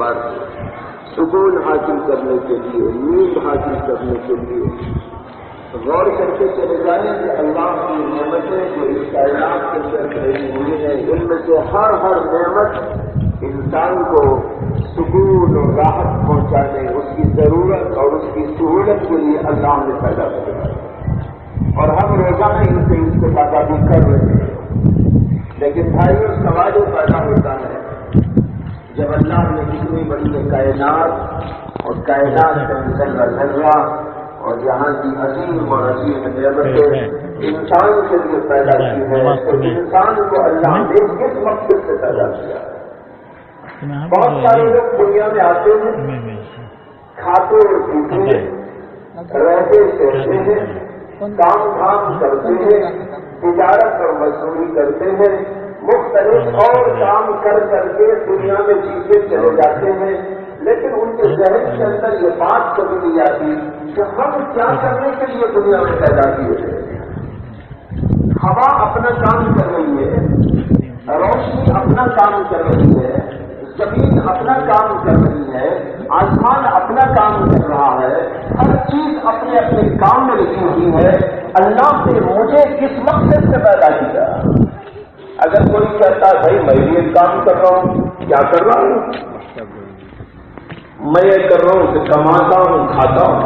پر سکون حاصل کرنے کے لیے، نیند حاصل کرنے کے لیے غور کرتے چلے جائیں کہ اللہ کی نعمتیں جو اس کائنات کے اندر بھری ہوئی ہیں، ان میں سے ہر نعمت انسان کو سکون اور راحت پہنچانے، اس کی ضرورت اور اس کی سہولت کے لیے اللہ نے پیدا کیا، اور ہم روزانہ ان سے استفادہ بھی کر رہے ہیں۔ لیکن بھائیوں، سوال یہ پیدا ہوتا ہے جب اللہ نے اتنی بڑی کائنات اور کائنات کا ذرہ ذرہ اور یہاں کی عظیم اور عظیم نعمتیں انسان کے لیے پیدا کی ہے، تو انسان کو اللہ نے کس مقصد سے پیدا کیا؟ بہت سارے لوگ دنیا میں آتے ہیں، کھاتے اور پیتے ہیں، رہتے سوتے ہیں، کام دھام کرتے ہیں، تجارت اور مزدوری کرتے ہیں، مختلف اور کام کر کر کے دنیا میں جیتے چلے جاتے ہیں، لیکن ان کے ذہن کے اندر یہ بات کبھی نہیں آتی کہ ہم کیا کرنے کے لیے دنیا میں پیدا کیے تھے۔ ہوا اپنا کام کر رہی ہے، روشنی اپنا کام کر رہی ہے، زمین اپنا کام کر رہی ہے، آسمان اپنا کام کر رہا ہے، ہر چیز اپنے اپنے کام میں لگی ہوئی ہے۔ اللہ نے مجھے کس مقصد سے پیدا کیا؟ اگر کوئی کہتا ہے بھائی میں بھی ایک کام کر رہا ہوں، کیا کر رہا ہوں؟ میں یہ کر رہا ہوں کہ کماتا ہوں، کھاتا ہوں۔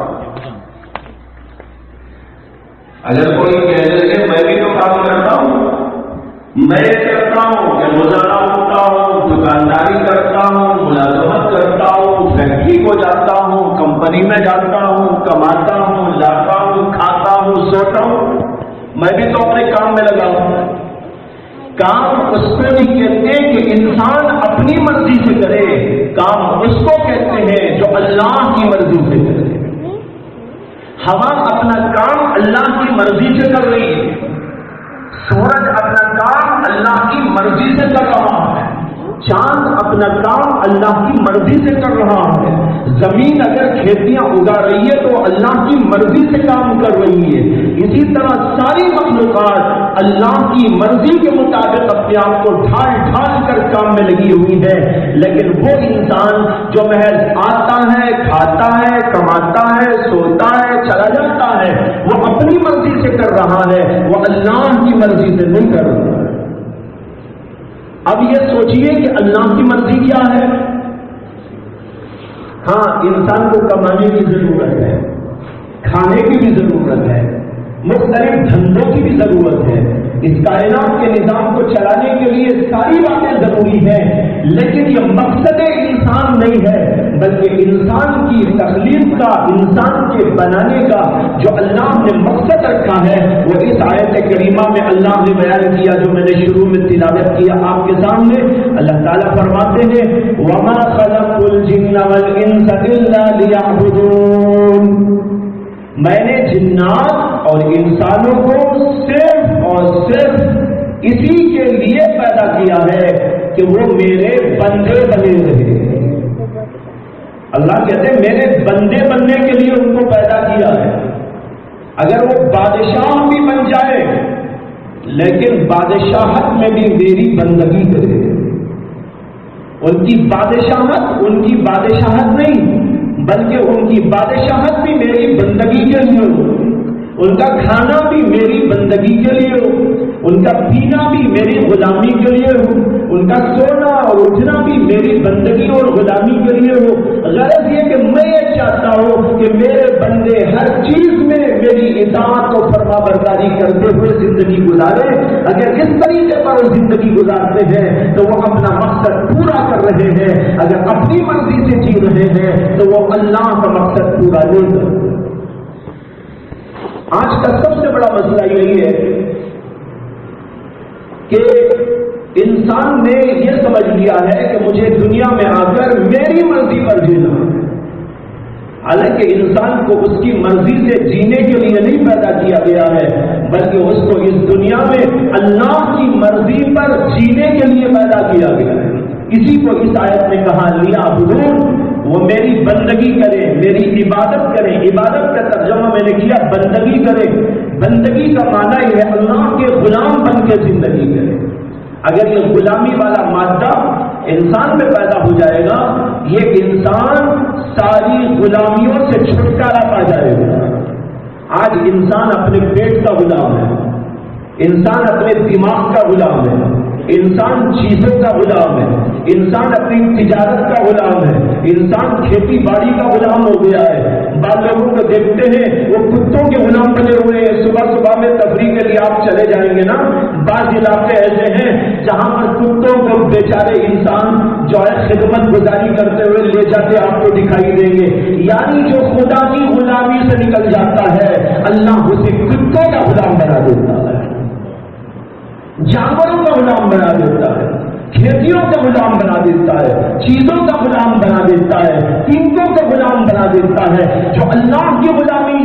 اگر کوئی کہہ دے کہ میں بھی تو کام کرتا ہوں، میں یہ کرتا ہوں کہ روزانہ اٹھتا ہوں، دکانداری کرتا ہوں، ملازمت کرتا ہوں، فیکٹری کو جاتا ہوں، کمپنی میں جاتا ہوں، کماتا ہوں، لاتا ہوں، کھاتا ہوں، سوتا ہوں، میں بھی تو اپنے کام میں لگا ہوں۔ کام اس کو نہیں کہتے کہ انسان اپنی مرضی سے کرے، کام اس کو کہتے ہیں جو اللہ کی مرضی سے کرے۔ ہوا اپنا کام اللہ کی مرضی سے کر رہی ہے، سورج اپنا کام اللہ کی مرضی سے کر رہا ہے، چاند اپنا کام اللہ کی مرضی سے کر رہا ہے، زمین اگر کھیتیاں اگا رہی ہے تو اللہ کی مرضی سے کام کر رہی ہے۔ اسی طرح ساری مخلوقات اللہ کی مرضی کے مطابق اپنے آپ کو ڈھال ڈھال کر کام میں لگی ہوئی ہے، لیکن وہ انسان جو محض آتا ہے، کھاتا ہے، کماتا ہے، سوتا ہے، چلا جاتا ہے، وہ اپنی مرضی سے کر رہا ہے، وہ اللہ کی مرضی سے نہیں کر رہا ہے۔ اب یہ سوچئے کہ اللہ کی مرضی کیا ہے؟ ہاں، انسان کو کمانے کی ضرورت ہے، کھانے کی بھی ضرورت ہے، مختلف دھندوں کی بھی ضرورت ہے، اس کائنات کے نظام کو چلانے کے لیے ساری باتیں ضروری ہیں، لیکن یہ مقصد انسان نہیں ہے، بلکہ انسان کی تخلیق کا، انسان کے بنانے کا جو اللہ نے مقصد رکھا ہے وہ اس آیت کریمہ میں اللہ نے بیان کیا، جو میں نے شروع میں تلاوت کیا آپ کے سامنے۔ اللہ تعالیٰ فرماتے ہیں وَمَا خَلَقْتُ الْجِنَّ وَالْإِنسَ إِلَّا لِيَعْبُدُونَ، میں نے جنات اور انسانوں کو صرف اور صرف اسی کے لیے پیدا کیا ہے کہ وہ میرے بندے بنے رہے۔ اللہ کہتے ہیں میرے بندے بننے کے لیے ان کو پیدا کیا ہے۔ اگر وہ بادشاہ بھی بن جائے لیکن بادشاہت میں بھی میری بندگی کرے، ان کی بادشاہت نہیں بلکہ ان کی بادشاہت بھی میری بندگی کے لیے ہو، ان کا کھانا بھی میری بندگی کے لیے ہو، ان کا پینا بھی میری غلامی کے لیے ہو، ان کا سونا اور اٹھنا بھی میری بندگی اور غلامی کے لیے ہو۔ غرض یہ کہ میں یہ چاہتا ہوں کہ میرے بندے ہر چیز میں میری اطاعت اور فرما برداری کرتے ہوئے زندگی گزارے۔ اگر اس طریقے پر وہ زندگی گزارتے ہیں تو وہ اپنا مقصد پورا کر رہے ہیں، اگر اپنی مرضی سے جی رہے ہیں تو وہ اللہ کا مقصد پورا نہیں کر رہے۔ آج کا سب سے بڑا مسئلہ یہی ہے کہ انسان نے یہ سمجھ لیا ہے کہ مجھے دنیا میں آ کر میری مرضی پر جینا ہے، حالانکہ انسان کو اس کی مرضی سے جینے کے لیے نہیں پیدا کیا گیا ہے، بلکہ اس کو اس دنیا میں اللہ کی مرضی پر جینے کے لیے پیدا کیا گیا ہے۔ اسی کو اس آیت میں کہا لیعبدون، وہ میری بندگی کرے، میری عبادت کرے۔ عبادت کا ترجمہ میں نے کیا بندگی کرے۔ بندگی کا معنی یہ ہے اللہ کے غلام بن کے زندگی کرے۔ اگر یہ غلامی والا مادہ انسان میں پیدا ہو جائے گا، یہ انسان ساری غلامیوں سے چھٹکارا پا جائے گا۔ آج انسان اپنے پیٹ کا غلام ہے، انسان اپنے دماغ کا غلام ہے، انسان چیزوں کا غلام ہے، انسان اپنی تجارت کا غلام ہے، انسان کھیتی باڑی کا غلام ہو گیا ہے۔ بعض لوگوں کو دیکھتے ہیں وہ کتوں کے غلام بنے ہوئے ہیں۔ صبح صبح میں تفریح کے لیے آپ چلے جائیں گے نا، بعض علاقے ایسے ہیں جہاں پر کتوں کو بیچارے انسان جو ہے خدمت گزاری کرتے ہوئے لے جاتے آپ کو دکھائی دیں گے۔ یعنی جو خدا کی غلامی سے نکل جاتا ہے، اللہ اسے کتوں کا غلام بنا دیتا ہے، جانوروں کا غلام بنا دیتا ہے، کھیتیوں کا غلام بنا دیتا ہے، چیزوں کا غلام بنا دیتا ہے، قیمتوں کا غلام بنا دیتا ہے۔ جو اللہ کی غلامی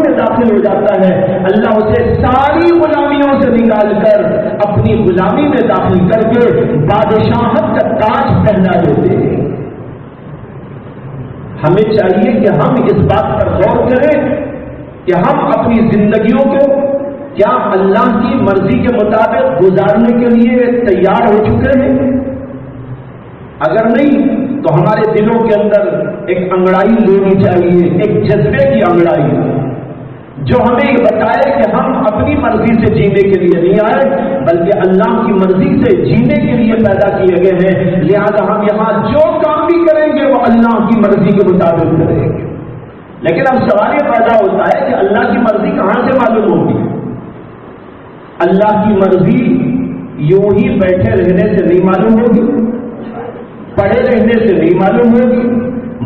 میں داخل ہو جاتا ہے، اللہ اسے ساری غلامیوں سے نکال کر اپنی غلامی میں داخل کر کے بادشاہت کا تاج پہنا دیتے ہیں۔ ہمیں چاہیے کہ ہم اس بات پر غور کریں کہ ہم اپنی زندگیوں کو کیا اللہ کی مرضی کے مطابق گزارنے کے لیے تیار ہو چکے ہیں؟ اگر نہیں تو ہمارے دلوں کے اندر ایک انگڑائی لینی چاہیے، ایک جذبے کی انگڑائی جو ہمیں یہ بتائے کہ ہم اپنی مرضی سے جینے کے لیے نہیں آئے بلکہ اللہ کی مرضی سے جینے کے لیے پیدا کیے گئے ہیں۔ لہذا ہم یہاں جو کام بھی کریں گے وہ اللہ کی مرضی کے مطابق کریں گے۔ لیکن اب سوال یہ پیدا ہوتا ہے کہ اللہ کی مرضی کہاں سے معلوم ہوگی؟ اللہ کی مرضی یوں ہی بیٹھے رہنے سے نہیں معلوم ہوگی، پڑے رہنے سے نہیں معلوم ہوگی،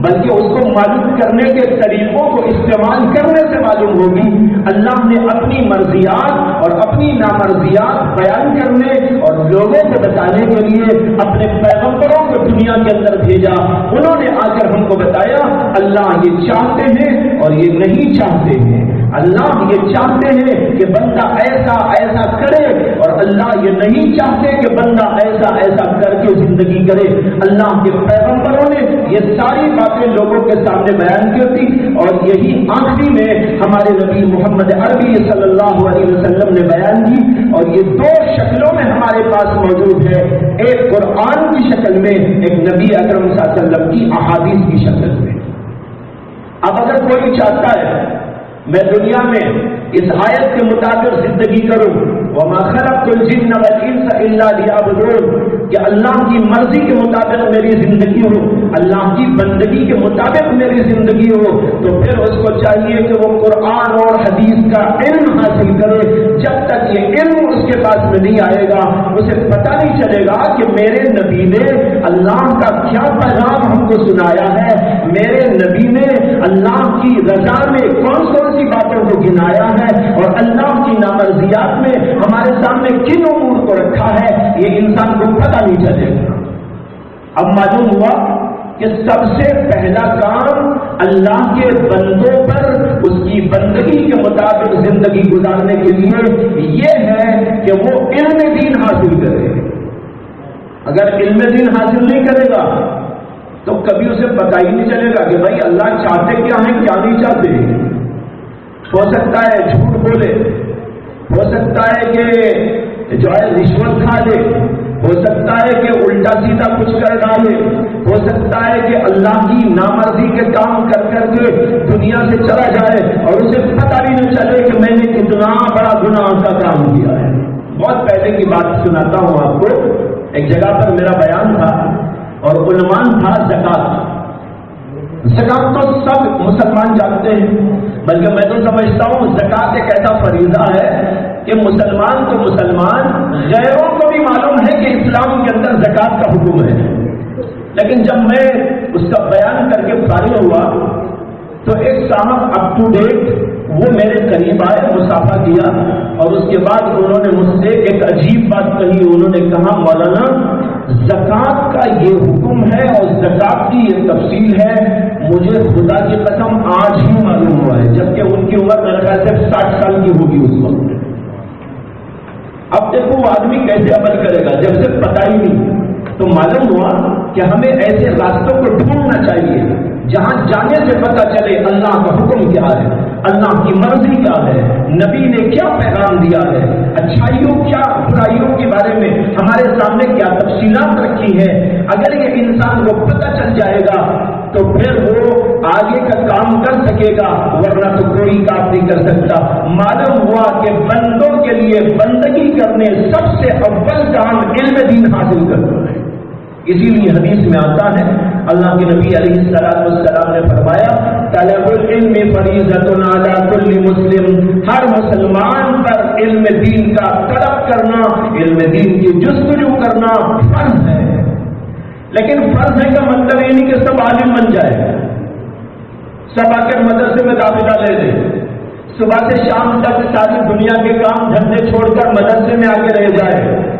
بلکہ اس کو معلوم کرنے کے طریقوں کو استعمال کرنے سے معلوم ہوگی۔ اللہ نے اپنی مرضیات اور اپنی نامرضیات بیان کرنے اور لوگوں کو بتانے کے لیے اپنے پیغمبروں کو دنیا کے اندر بھیجا۔ انہوں نے آ کر ہم کو بتایا اللہ یہ چاہتے ہیں اور یہ نہیں چاہتے ہیں، اللہ یہ چاہتے ہیں کہ بندہ ایسا ایسا کرے اور اللہ یہ نہیں چاہتے کہ بندہ ایسا ایسا کر کے زندگی کرے۔ اللہ کے پیغمبروں نے یہ ساری باتیں لوگوں کے سامنے بیان کی تھی اور یہی آخری میں ہمارے نبی محمد عربی صلی اللہ علیہ وسلم نے بیان کی، اور یہ دو شکلوں میں ہمارے پاس موجود ہے، ایک قرآن کی شکل میں، ایک نبی اکرم صلی اللہ علیہ وسلم کی احادیث کی شکل میں۔ اب اگر کوئی چاہتا ہے میں دنیا میں اس آیت کے مطابق زندگی کروں، وما خلقت الجن والانس الا ليعبدون، کہ اللہ کی مرضی کے مطابق میری زندگی ہو، اللہ کی بندگی کے مطابق میری زندگی ہو، تو پھر اس کو چاہیے کہ وہ قرآن اور حدیث کا علم حاصل کرے۔ جب تک یہ علم اس کے پاس میں نہیں آئے گا اسے پتہ نہیں چلے گا کہ میرے نبی نے اللہ کا کیا پیغام ہم کو سنایا ہے، میرے نبی نے اللہ کی رضا میں کون کون سی باتوں کو گنایا ہے اور اللہ کی نامرضیات میں ہمارے سامنے کن امور کو رکھا ہے، یہ انسان کو پتہ نہیں چلے گا۔ اب معلوم ہوا کہ سب سے پہلا کام اللہ کے بندوں پر اس کی بندگی کے مطابق زندگی گزارنے کے لیے یہ ہے کہ وہ علم دین حاصل کرے۔ اگر علم دین حاصل نہیں کرے گا تو کبھی اسے پتہ ہی نہیں چلے گا کہ بھائی اللہ چاہتے کیا ہیں کیا نہیں چاہتے۔ ہو سکتا ہے جھوٹ بولے، ہو سکتا ہے کہ جو ہے رشوت کھا لے، ہو سکتا ہے کہ الٹا سیدھا کچھ کر ڈالے، ہو سکتا ہے کہ اللہ کی نامرضی کے کام کر کر کے دنیا سے چلا جائے اور اسے پتہ بھی نہ چلے کہ میں نے کتنا بڑا گناہ کا کام کیا ہے۔ بہت پہلے کی بات سناتا ہوں آپ کو۔ ایک جگہ پر میرا بیان تھا اور عنوان تھا زکوٰۃ۔ زکوٰۃ تو سب مسلمان جانتے ہیں، بلکہ میں تو سمجھتا ہوں زکوٰۃ ایک ایسا فریضہ ہے کہ مسلمان تو مسلمان، غیروں کو بھی معلوم ہے کہ اسلام کے اندر زکوٰۃ کا حکم ہے۔ لیکن جب میں اس کا بیان کر کے فارغ ہوا تو ایک صاحب اپ ٹو ڈیٹ وہ میرے قریب آئے، مصافحہ کیا اور اس کے بعد انہوں نے مجھ سے ایک عجیب بات کہی۔ انہوں نے کہا مولانا زکوٰۃ کا یہ حکم ہے اور زکوٰۃ کی یہ تفصیل ہے، مجھے خدا کی قسم آج ہی معلوم ہوا ہے، جبکہ ان کی عمر میرے خیال سے 60 سال کی ہوگی اس وقت۔ اب دیکھو وہ آدمی کیسے عمل کرے گا جب سے پتہ ہی نہیں۔ تو معلوم ہوا کہ ہمیں ایسے راستوں کو ڈھونڈنا چاہیے جہاں جانے سے پتہ چلے اللہ کا حکم کیا ہے، اللہ کی مرضی کیا ہے، نبی نے کیا پیغام دیا ہے، اچھائیوں کیا برائیوں کے بارے میں ہمارے ہمارے سامنے کیا تفصیلات رکھی ہیں، اگر یہ انسان کو پتہ چل جائے گا تو پھر وہ آگے کا کام کر سکے گا، ورنہ تو کوئی کام نہیں کر سکتا۔ معلوم ہوا کہ بندوں کے لیے بندگی کرنے سب سے اول کام علم دین حاصل کرنا ہے۔ اسی لیے حدیث میں آتا ہے، اللہ کے نبی علیہ السلام نے فرمایا، طلب العلم فریضۃ علی کل مسلم، ہر مسلمان پر علم دین کا طلب کرنا، علم دین کی جستجو کرنا فرض ہے۔ لیکن فرض ہے کا مطلب یہ نہیں کہ سب عالم بن جائے، سب آ کر مدرسے میں داخلہ لے دیں، صبح سے شام تک ساری دنیا کے کام دھندے چھوڑ کر مدرسے میں آ کے رہ جائے۔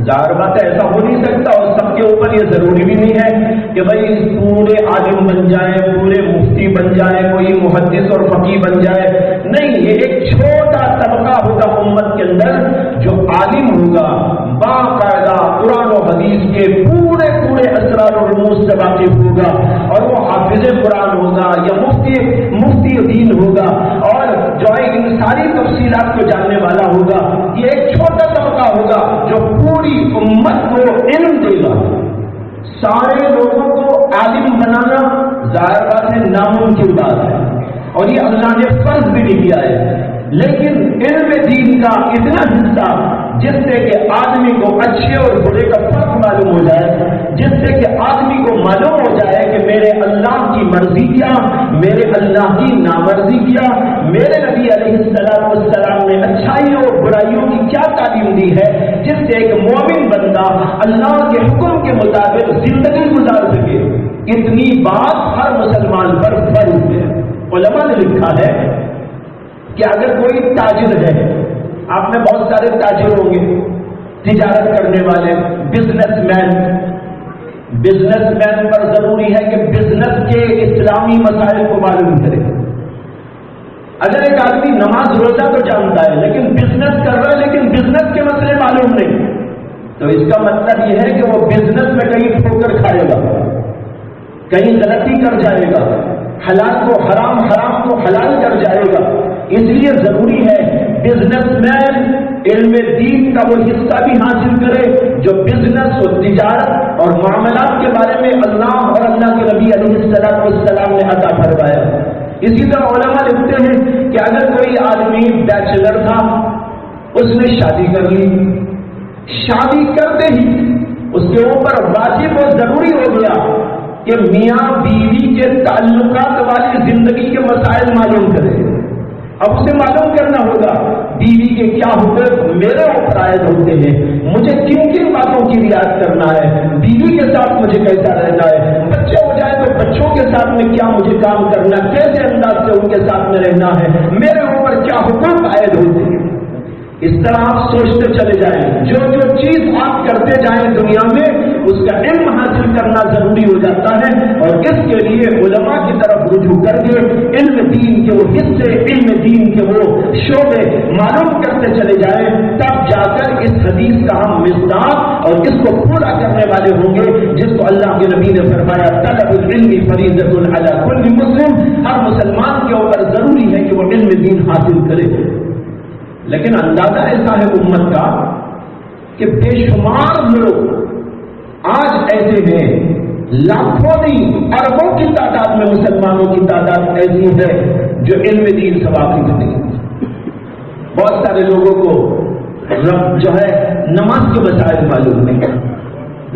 ظاہر بات ہے ایسا ہو نہیں سکتا، اور سب کے اوپر یہ ضروری بھی نہیں ہے کہ بھائی پورے عالم بن جائے، پورے مفتی بن جائے، کوئی محدث اور فقیہ بن جائے، نہیں، یہ ایک چھوٹا طبقہ ہوگا امت کے اندر جو عالم ہوگا، باقاعدہ قرآن و حدیث کے پورے اسرار و رموز سے واقف ہوگا، اور وہ حافظ قرآن ہوگا یا مفتی دین ہوگا، اور جو ہے ان ساری تفصیلات کو جاننے والا ہوگا۔ یہ ایک چھوٹا طبقہ ہوگا جو پوری امت کو علم دے گا۔ سارے لوگوں کو عالم بنانا ظاہر بات ہے ناممکن بات ہے، اور یہ اللہ نے فرض بھی نہیں کیا ہے، لیکن علم دین کا اتنا حصہ جس سے کہ آدمی کو اچھے اور برے کا فرق معلوم ہو جائے، جس سے کہ آدمی کو معلوم ہو جائے کہ میرے اللہ کی مرضی کیا، میرے اللہ کی نامرضی کیا، میرے نبی علیہ السلام نے اچھائی اور برائیوں کی کیا تعلیم دی ہے، جس سے ایک مومن بندہ اللہ کے حکم کے مطابق زندگی گزار سکے۔ اتنی بات ہر مسلمان پر فرض ہے۔ علماء نے لکھا ہے کہ اگر کوئی تاجر ہے، آپ میں بہت سارے تاجر ہوں گے، تجارت کرنے والے، بزنس مین پر ضروری ہے کہ بزنس کے اسلامی مسائل کو معلوم کرے۔ اگر ایک آدمی نماز روزہ تو جانتا ہے لیکن بزنس کر رہا ہے لیکن بزنس کے مسئلے معلوم نہیں، تو اس کا مطلب یہ ہے کہ وہ بزنس میں کہیں ٹھوکر کھائے گا، کہیں غلطی کر جائے گا، حلال کو حرام، حرام کو حلال کر جائے گا۔ اس لیے ضروری ہے بزنس مین علم دین کا وہ حصہ بھی حاصل کرے جو بزنس اور تجارت اور معاملات کے بارے میں اللہ اور اللہ کے نبی علیہ السلام نے عطا فرمایا۔ اسی طرح علماء لکھتے ہیں کہ اگر کوئی آدمی بیچلر تھا، اس نے شادی کر لی، شادی کرتے ہی اس کے اوپر واجب اور ضروری ہو گیا کہ میاں بیوی کے تعلقات والی زندگی کے مسائل معلوم کرے۔ اب اسے معلوم کرنا ہوگا بیوی کے کیا حقوق میرے اوپر عائد ہوتے ہیں، مجھے کن کن باتوں کی رعایت کرنا ہے، بیوی کے ساتھ مجھے کیسا رہنا ہے، بچے ہو جائے تو بچوں کے ساتھ میں کیا مجھے کام کرنا، کیسے انداز سے ان کے ساتھ میں رہنا ہے، میرے اوپر کیا حقوق عائد ہوتے ہیں۔ اس طرح آپ سوچتے چلے جائیں، جو چیز آپ کرتے جائیں دنیا میں اس کا علم حاصل کرنا ضروری ہو جاتا ہے، اور اس کے لیے علماء کی طرف رجوع کر کے علم دین کے وہ حصے، علم دین کے وہ شعبے معلوم کرتے چلے جائیں، تب جا کر اس حدیث کا ہم مصداق اور اس کو پورا کرنے والے ہوں گے جس کو اللہ کے نبی نے فرمایا، طلب العلم فریضۃ علی کل مسلم، ہر مسلمان کے اوپر ضروری ہے کہ وہ علم دین حاصل کرے۔ لیکن اندازہ ایسا ہے امت کا کہ بے شمار لوگ آج ایسے ہیں، لاکھوں نہیں اربوں کی تعداد میں مسلمانوں کی تعداد ایسی ہے جو علم دین سے واقف نہیں۔ بہت سارے لوگوں کو جو ہے نماز کے مسائل معلوم نہیں،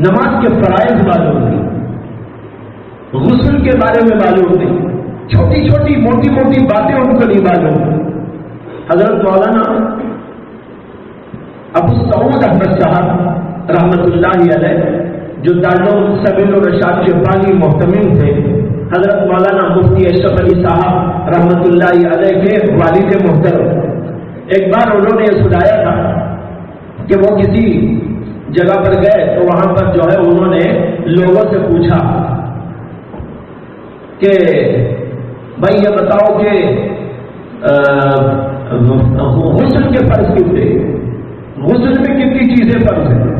نماز کے فرائض معلوم نہیں، غسل کے بارے میں معلوم نہیں، چھوٹی چھوٹی موٹی موٹی باتیں ان کو نہیں معلوم۔ حضرت مولانا ابو سعود احمد صاحب رحمت اللہ علیہ جو دارالعلوم سبیل الرشاد کے بانی محتمم تھے، حضرت مولانا مفتی اشرف علی صاحب رحمت اللہ علیہ کے والد محترم، ایک بار انہوں نے یہ سنایا تھا کہ وہ کسی جگہ پر گئے تو وہاں پر جو ہے انہوں نے لوگوں سے پوچھا کہ بھائی یہ بتاؤ کہ غسل کے فرض کتنے، غسل میں کتنی چیزیں فرض ہیں؟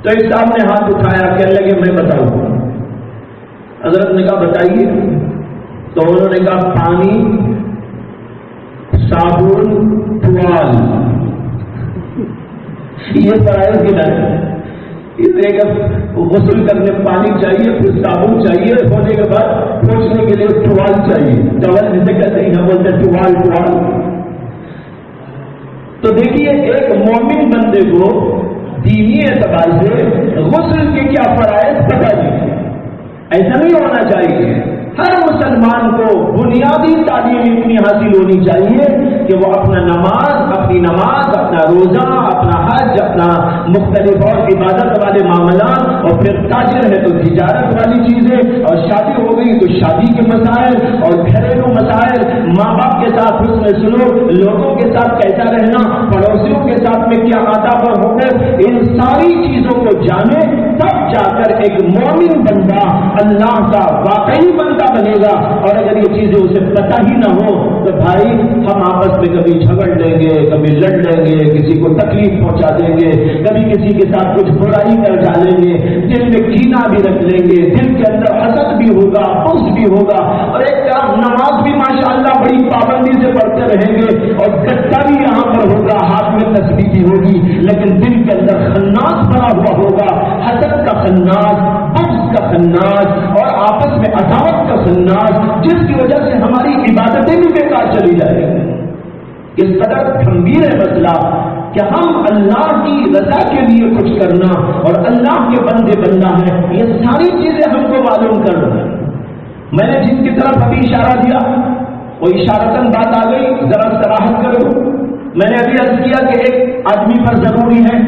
تو ایک صاحب نے ہاتھ اٹھایا، کہنے لگے میں بتاؤں۔ حضرت نے کہا بتائیے، تو انہوں نے کہا پانی، صابن، ٹوال، یہ فرائض گنا ہے۔ غسل کرنے پانی چاہیے، پھر صابن چاہیے، ہونے کے بعد پوچھنے کے لیے ٹوال چاہیے، ٹوال جسے کہتے ہیں بولتے ٹوال۔ تو دیکھیے ایک مومن بندے کو دینی اعتبار سے غسل کے کیا فرائض پتہ نہیں، ایسا نہیں ہونا چاہیے۔ ہر مسلمان کو بنیادی تعلیم اتنی حاصل ہونی چاہیے کہ وہ اپنی نماز، اپنا روزہ، اپنا حج، اپنا مختلف اور عبادت والے معاملات، اور پھر تاجر ہے تو تجارت والی چیزیں، اور شادی ہو گئی تو شادی کے مسائل اور گھریلو مسائل، ماں باپ کے ساتھ حسن سلوک، لوگوں کے ساتھ کیسا رہنا، پڑوسیوں کے ساتھ میں کیا آداب اور حقوق، ان ساری چیزوں کو جانے تب جا کر ایک مومن بندہ اللہ کا واقعی بندہ بنے گا۔ اور اگر یہ چیزیں اسے پتہ ہی نہ ہو تو بھائی ہم آپس میں کبھی جھگڑ لیں گے، کبھی لڑ لیں گے، کسی کو تکلیف پہنچا دیں گے، کبھی کسی کے ساتھ کچھ برائی کر ڈالیں گے، دل میں کینہ بھی رکھ لیں گے، دل کے اندر حسد بھی ہوگا، بغض بھی ہوگا، اور ایک طرف نماز بھی ماشاءاللہ بڑی پابندی سے پڑھتے رہیں گے، اور گٹا بھی یہاں پر ہوگا، ہاتھ میں تسبیح بھی ہوگی، لیکن دل کے اندر خناس بنا ہوا ہوگا، حسد کا خناس، بغض کا خناس، اور آپس میں عداوت کا خناس، جس کی وجہ سے ہماری عبادتیں بھی بیکار چلی جائیں گی۔ اس قدر گمبھیر ہے مسئلہ کہ ہم اللہ کی رضا کے لیے کچھ کرنا اور اللہ کے بندے بننا ہے، یہ ساری چیزیں ہم کو معلوم کرنا۔ میں نے جن کی طرف ابھی اشارہ دیا وہ اشارتاً بات آ گئی، ذرا صراحت کرو۔ میں نے ابھی عرض کیا کہ ایک آدمی پر ضروری ہے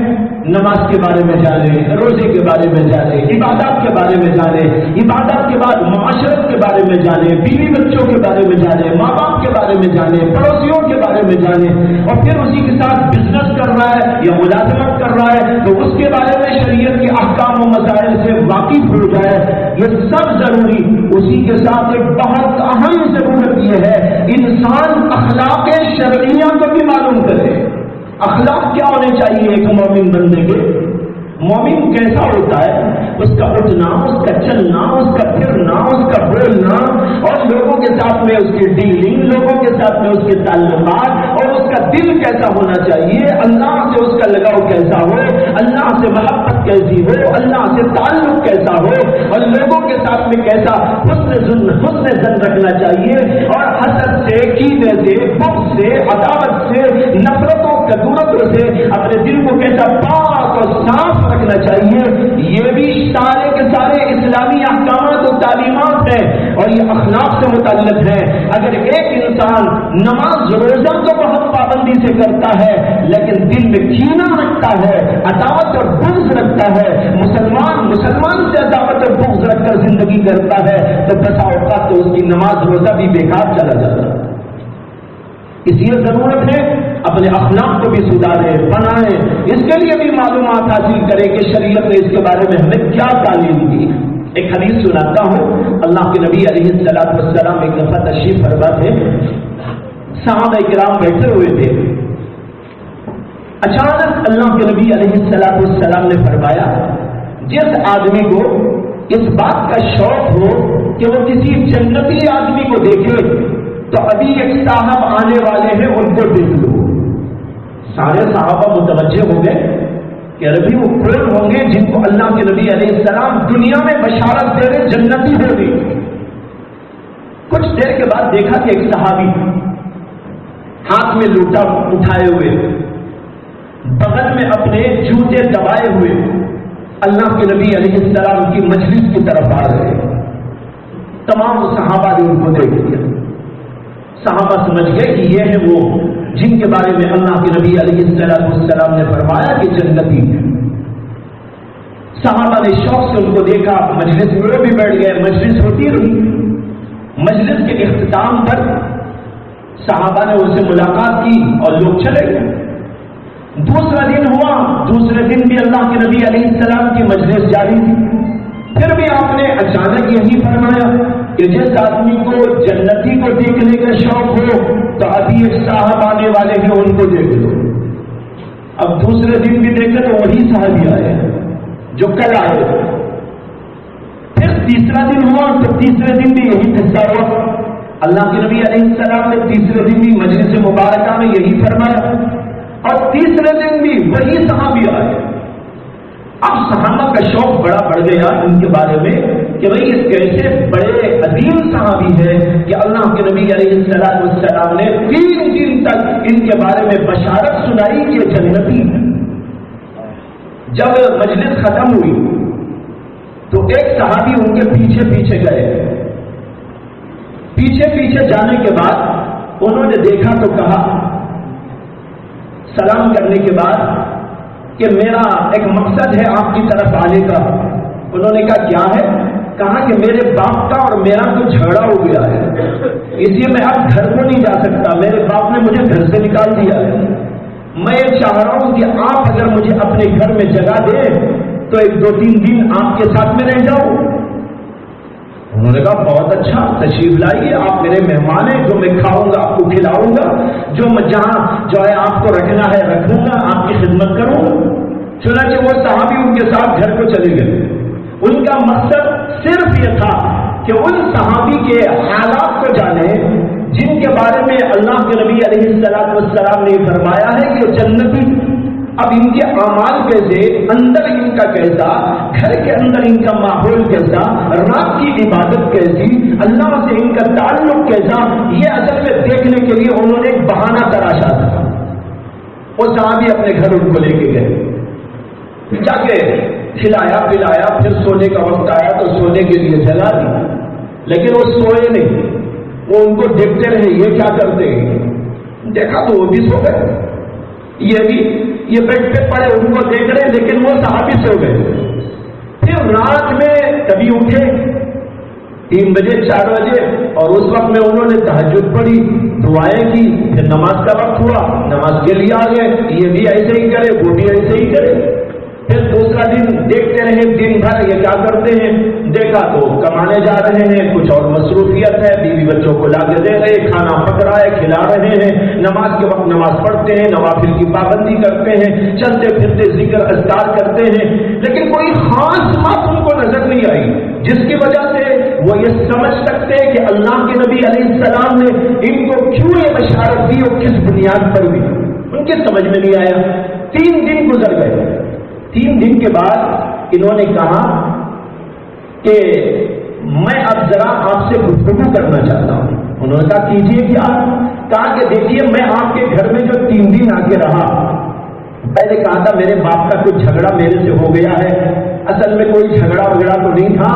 نماز کے بارے میں جانے، روزے کے بارے میں جانے، عبادات کے بارے میں جانے، عبادات کے بعد معاشرت کے بارے میں جانے، بیوی بچوں کے بارے میں جانے، ماں باپ کے بارے میں جانے، پڑوسیوں کے بارے میں جانے، اور پھر اسی کے ساتھ بزنس کر رہا ہے یا ملازمت کر رہا ہے تو اس کے بارے میں شریعت کے احکام و مسائل سے واقف ہو جائے، یہ سب ضروری۔ اسی کے ساتھ ایک بہت اہم ضرورت یہ ہے انسان اخلاق شرعیہ کو بھی معلوم کرے۔ اخلاق کیا ہونے چاہیے ایک مومن بندے کے؟ مومن کیسا ہوتا ہے؟ اس کا اٹھنا، اس کا چلنا، اس کا پھرنا، اس کا بولنا، اور لوگوں کے ساتھ میں اس کی ڈیلنگ، لوگوں کے ساتھ میں اس کے تعلقات، اور اس کا دل کیسا ہونا چاہیے، اللہ سے اس کا لگاؤ کیسا ہو، اللہ سے محبت کیسی ہو، اللہ سے تعلق کیسا ہو، اور لوگوں کے ساتھ میں کیسا حسن زن رکھنا چاہیے، اور حسد سے، کینے سے، بغض سے، عداوت سے، نفرتوں کدورتوں سے اپنے دل کو کیسا پاک اور صاف رکھنا چاہیے۔ یہ بھی سارے کے سارے اسلامی احکامات و تعلیمات ہیں، اور یہ اخلاق سے متعلق ہے۔ اگر ایک انسان نماز روزہ تو بہت پابندی سے کرتا ہے لیکن دل میں کینہ رکھتا ہے، عداوت اور بغض رکھتا ہے، مسلمان سے عداوت اور بغض رکھ کر زندگی کرتا ہے، تو بسا اوقات تو اس کی نماز روزہ بھی بیکار چلا جاتا ہے۔ اس لیے ضرورت ہے اپنے اخلاق کو بھی سدھاریں، بنائیں، اس کے لیے بھی معلومات حاصل کریں کہ شریعت نے اس کے بارے میں ہمیں کیا تعلیم دی۔ ایک حدیث سناتا ہوں، اللہ کے نبی علیہ السلام ایک دفعہ تشریف فرما تھے، صحابہ کرام بیٹھے ہوئے تھے، اچانک اللہ کے نبی علیہ السلام نے فرمایا جس آدمی کو اس بات کا شوق ہو کہ وہ کسی جنتی آدمی کو دیکھے تو ابھی ایک صاحب آنے والے ہیں ان کو دیکھ لو۔ سارے صحابہ متوجہ ہو گئے کہ ابھی وہ کون ہوں گے جن کو اللہ کے نبی علیہ السلام دنیا میں بشارت دے رہے جنتی ہوگی۔ کچھ دیر کے بعد دیکھا کہ ایک صحابی ہاتھ میں لوٹا اٹھائے ہوئے، بغل میں اپنے جوتے دبائے ہوئے اللہ کے نبی علیہ السلام کی مجلس کی طرف آ رہے ہیں۔ تمام صحابہ نے ان کو دیکھ لیا، صحابہ سمجھ گئے کہ یہ ہے وہ جن کے بارے میں اللہ کے نبی علیہ السلام نے فرمایا کہ جنتی ہے۔ صحابہ نے شوق سے ان کو دیکھا، مجلس میں وہ بھی بیٹھ گئے، مجلس ہوتی رہی۔ مجلس کے اختتام پر صحابہ نے ان سے ملاقات کی اور لوگ چلے گئے۔ دوسرا دن ہوا، دوسرے دن بھی اللہ کے نبی علیہ السلام کی مجلس جاری تھی، پھر بھی آپ نے اچانک یہی فرمایا کہ جس آدمی کو جنتی کو دیکھنے کا شوق ہو تو ابھی ایک صاحب آنے والے ہیں ان کو دیکھ لو۔ اب دوسرے دن بھی دیکھے تو وہی صحابی آئے جو کل آئے، پھر تیسرا دن ہوا تو تیسرے دن بھی یہی قصہ ہوا۔ اللہ کے نبی علیہ السلام نے تیسرے دن بھی مجلس مبارکہ میں یہی فرمایا، اور تیسرے دن بھی وہی صحابی آئے۔ اب صحابہ کا شوق بڑا بڑھ گیا ان کے بارے میں کہ بھئی یہ کیسے بڑے عظیم صحابی ہے کہ اللہ کے نبی علیہ السلام نے 3 دن تک ان کے بارے میں بشارت سنائی کہ جنتی. جب مجلس ختم ہوئی تو ایک صحابی ان کے پیچھے پیچھے گئے. پیچھے پیچھے جانے کے بعد انہوں نے دیکھا تو کہا سلام کرنے کے بعد کہ میرا ایک مقصد ہے آپ کی طرف آنے کا. انہوں نے کہا کیا ہے؟ کہا کہ میرے باپ کا اور میرا تو جھگڑا ہو گیا ہے، اس لیے میں اب گھر کو نہیں جا سکتا. میرے باپ نے مجھے گھر سے نکال دیا ہے. میں یہ چاہ رہا ہوں کہ آپ اگر مجھے اپنے گھر میں جگہ دیں تو 1-2-3 دن آپ کے ساتھ میں رہ جاؤں. انہوں نے کہا بہت اچھا، تشریف لائیے، آپ میرے مہمان ہیں، جو میں کھاؤں گا آپ کو کھلاؤں گا، جو میں جہاں جو ہے آپ کو رکھنا ہے رکھوں گا، آپ کی خدمت کروں گا. چنانچہ وہ صحابی ان کے ساتھ گھر کو چلے گئے. ان کا مقصد صرف یہ تھا کہ ان صحابی کے حالات کو جانے جن کے بارے میں اللہ کے نبی علیہ السلام نے فرمایا ہے کہ جنتی. اب ان کے اعمال کیسے، اندر ان کا کیسا، گھر کے اندر ان کا ماحول کیسا، رات کی عبادت کیسی، اللہ سے ان کا تعلق کیسا، یہ اصل میں دیکھنے کے لیے انہوں نے ایک بہانہ تراشا تھا. وہ صحابی اپنے گھر ان کو لے کے گئے، جا کے کھلایا پلایا، پھر سونے کا وقت آیا تو سونے کے لیے جگہ دی. لیکن وہ سوئے نہیں، وہ ان کو دیکھتے رہے یہ کیا کرتے ہیں. دیکھا تو وہ بھی سو گئے، یہ بیڈ پہ پڑے ان کو دیکھ رہے، لیکن وہ صحابی سو گئے. پھر رات میں کبھی اٹھے 3 بجے 4 بجے، اور اس وقت میں انہوں نے تہجد پڑھی، دعائیں کی، پھر نماز کا وقت ہوا، نماز کے لیے آ گئے. یہ بھی ایسے ہی کرے، وہ بھی ایسے ہی کرے. پھر دوسرا دن دیکھتے رہے، دن بھر یہ کیا کرتے ہیں. دیکھا تو کمانے جا رہے ہیں، کچھ اور مصروفیت ہے، بیوی بچوں کو لا کے دے رہے، کھانا پک رہا ہے، کھلا رہے ہیں، نماز کے وقت نماز پڑھتے ہیں، نوافل کی پابندی کرتے ہیں، چلتے پھرتے ذکر اذکار کرتے ہیں. لیکن کوئی خاص بات ان کو نظر نہیں آئی جس کی وجہ سے وہ یہ سمجھ سکتے کہ اللہ کے نبی علیہ السلام نے ان کو کیوں یہ بشارت دی اور کس بنیاد پر دی. ان کے سمجھ میں نہیں آیا. 3 دن گزر گئے. 3 دن کے بعد انہوں نے کہا کہ میں اب ذرا آپ سے گفتگو کرنا چاہتا ہوں. انہوں نے کہا کیجیے کیا. کہا کہ دیکھیے میں آپ کے گھر میں جو 3 دن آ کے رہا، پہلے کہا تھا میرے باپ کا کچھ جھگڑا میرے سے ہو گیا ہے. اصل میں کوئی جھگڑا وگڑا تو نہیں تھا،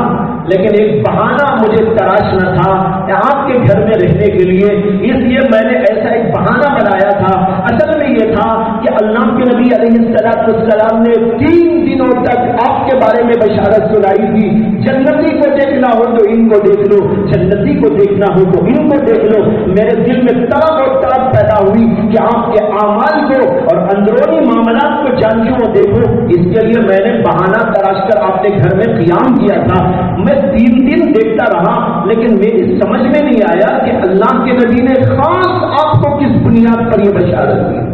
لیکن ایک بہانہ مجھے تراشنا تھا کہ آپ کے گھر میں رہنے کے لیے، اس لیے میں نے ایسا ایک بہانہ بنایا تھا. اصل میں یہ تھا کہ اللہ کے نبی علیہ السلام نے 3 دنوں تک آپ کے بارے میں بشارت سنائی تھی. جنتی کو دیکھنا ہو تو ان کو دیکھ لو، جنتی کو دیکھنا ہو تو ان کو دیکھ لو. میرے دل میں طلب اور طلب پیدا ہوئی کہ آپ کے اعمال کو اور اندرونی معاملات کو جانچو اور دیکھو. اس کے لیے میں نے بہانہ تراش کر آپ کے گھر میں قیام کیا تھا. میں 3 دن دیکھتا رہا، لیکن میری سمجھ میں نہیں آیا کہ اللہ کے نبی نے خاص آپ کو کس بنیاد پر یہ بشارت دی.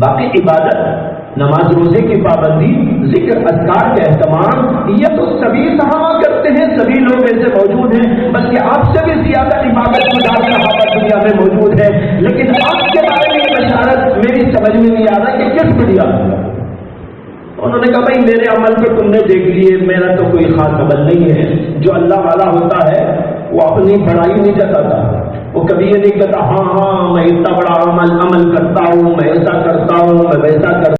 باقی عبادت، نماز روزے کی پابندی، ذکر اذکار کا اہتمام، یہ تو سبھی صحابہ کرتے ہیں، سبھی لوگ ایسے موجود ہیں. بلکہ آپ سے بھی زیادہ عبادت گزار صحابہ دنیا میں موجود ہے. لیکن آپ کے بارے میں بشارت میری سمجھ میں نہیں آ رہا کہ کس بنیاد پر. انہوں نے کہا بھائی میرے عمل کو تم نے دیکھ لیے، میرا تو کوئی خاص عمل نہیں ہے. جو اللہ والا ہوتا ہے وہ اپنی بڑائی نہیں جتاتا، وہ کبھی یہ نہیں کہتا ہاں میں اتنا بڑا عمل کرتا ہوں، میں ایسا کرتا ہوں، میں ویسا کرتا ہوں.